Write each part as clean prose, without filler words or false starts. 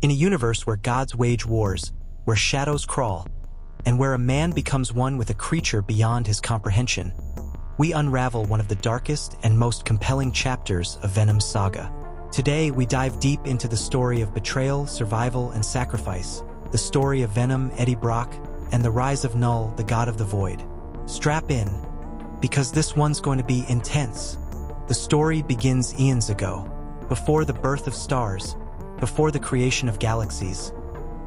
In a universe where gods wage wars, where shadows crawl, and where a man becomes one with a creature beyond his comprehension, we unravel one of the darkest and most compelling chapters of Venom's saga. Today, we dive deep into the story of betrayal, survival, and sacrifice, the story of Venom, Eddie Brock, and the rise of Null, the god of the void. Strap in, because this one's going to be intense. The story begins eons ago, before the birth of stars, before the creation of galaxies.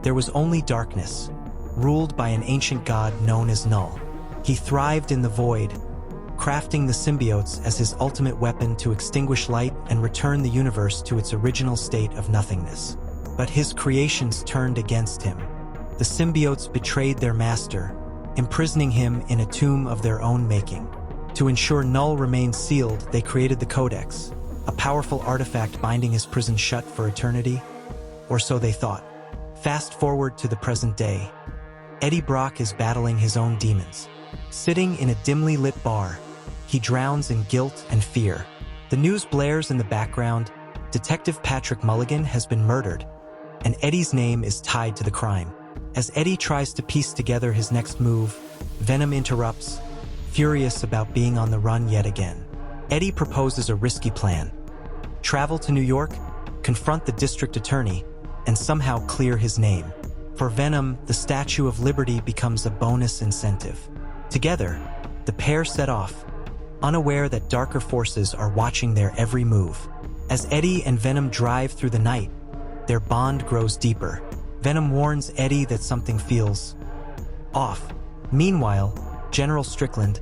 There was only darkness, ruled by an ancient god known as Null. He thrived in the void, crafting the symbiotes as his ultimate weapon to extinguish light and return the universe to its original state of nothingness. But his creations turned against him. The symbiotes betrayed their master, imprisoning him in a tomb of their own making. To ensure Null remained sealed, they created the Codex, a powerful artifact binding his prison shut for eternity. Or so they thought. Fast forward to the present day. Eddie Brock is battling his own demons. Sitting in a dimly lit bar, he drowns in guilt and fear. The news blares in the background. Detective Patrick Mulligan has been murdered, and Eddie's name is tied to the crime. As Eddie tries to piece together his next move, Venom interrupts, furious about being on the run yet again. Eddie proposes a risky plan. Travel to New York, confront the district attorney, and somehow clear his name. For Venom, the Statue of Liberty becomes a bonus incentive. Together, the pair set off, unaware that darker forces are watching their every move. As Eddie and Venom drive through the night, their bond grows deeper. Venom warns Eddie that something feels off. Meanwhile, General Strickland,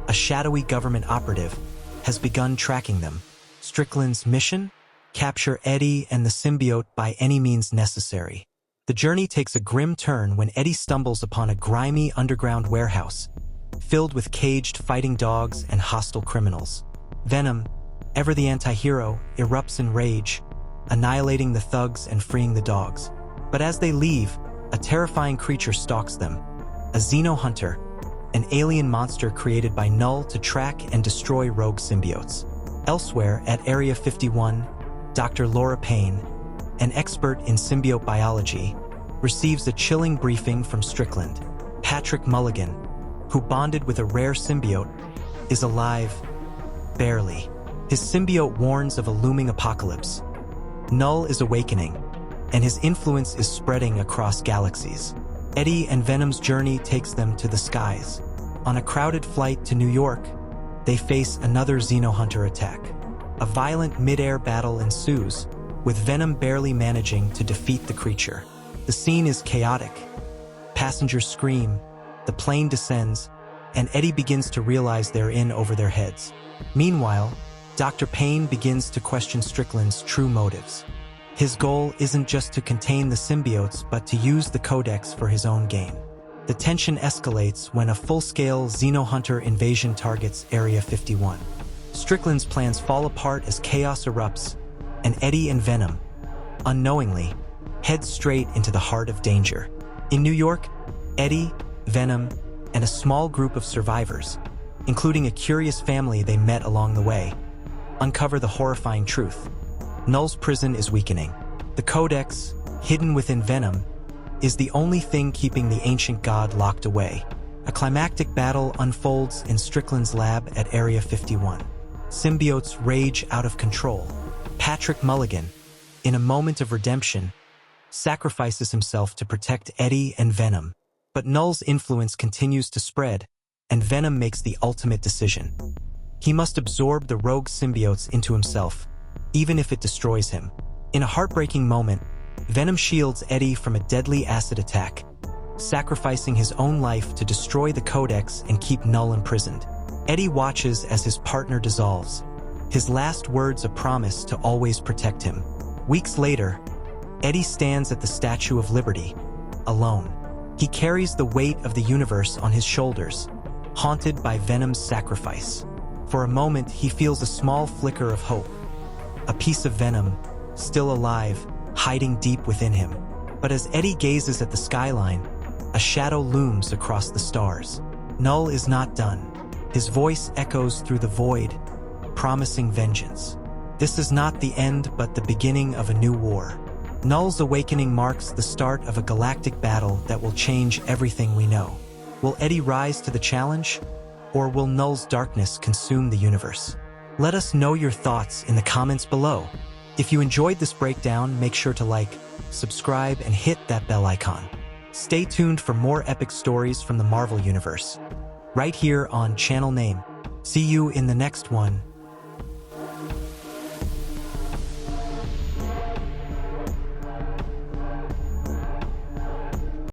a shadowy government operative, has begun tracking them. Strickland's mission? Capture Eddie and the symbiote by any means necessary. The journey takes a grim turn when Eddie stumbles upon a grimy underground warehouse, filled with caged fighting dogs and hostile criminals. Venom, ever the anti-hero, erupts in rage, annihilating the thugs and freeing the dogs. But as they leave, a terrifying creature stalks them, a xenohunter, an alien monster created by Null to track and destroy rogue symbiotes. Elsewhere, at Area 51, Dr. Laura Payne, an expert in symbiote biology, receives a chilling briefing from Strickland. Patrick Mulligan, who bonded with a rare symbiote, is alive, barely. His symbiote warns of a looming apocalypse. Null is awakening, and his influence is spreading across galaxies. Eddie and Venom's journey takes them to the skies. On a crowded flight to New York, they face another xenohunter attack. A violent mid-air battle ensues, with Venom barely managing to defeat the creature. The scene is chaotic. Passengers scream, the plane descends, and Eddie begins to realize they're in over their heads. Meanwhile, Dr. Payne begins to question Strickland's true motives. His goal isn't just to contain the symbiotes, but to use the Codex for his own gain. The tension escalates when a full-scale xenohunter invasion targets Area 51. Strickland's plans fall apart as chaos erupts, and Eddie and Venom, unknowingly, head straight into the heart of danger. In New York, Eddie, Venom, and a small group of survivors, including a curious family they met along the way, uncover the horrifying truth. Null's prison is weakening. The Codex, hidden within Venom, is the only thing keeping the ancient god locked away. A climactic battle unfolds in Strickland's lab at Area 51. Symbiotes rage out of control. Patrick Mulligan, in a moment of redemption, sacrifices himself to protect Eddie and Venom. But Null's influence continues to spread, and Venom makes the ultimate decision. He must absorb the rogue symbiotes into himself, even if it destroys him. In a heartbreaking moment, Venom shields Eddie from a deadly acid attack, sacrificing his own life to destroy the Codex and keep Null imprisoned. Eddie watches as his partner dissolves, his last words a promise to always protect him. Weeks later, Eddie stands at the Statue of Liberty, alone. He carries the weight of the universe on his shoulders, haunted by Venom's sacrifice. For a moment, he feels a small flicker of hope, a piece of Venom, still alive, hiding deep within him. But as Eddie gazes at the skyline, a shadow looms across the stars. Null is not done. His voice echoes through the void, promising vengeance. This is not the end, but the beginning of a new war. Null's awakening marks the start of a galactic battle that will change everything we know. Will Eddie rise to the challenge, or will Null's darkness consume the universe? Let us know your thoughts in the comments below. If you enjoyed this breakdown, make sure to like, subscribe, and hit that bell icon. Stay tuned for more epic stories from the Marvel Universe, right here on Channel Name. See you in the next one.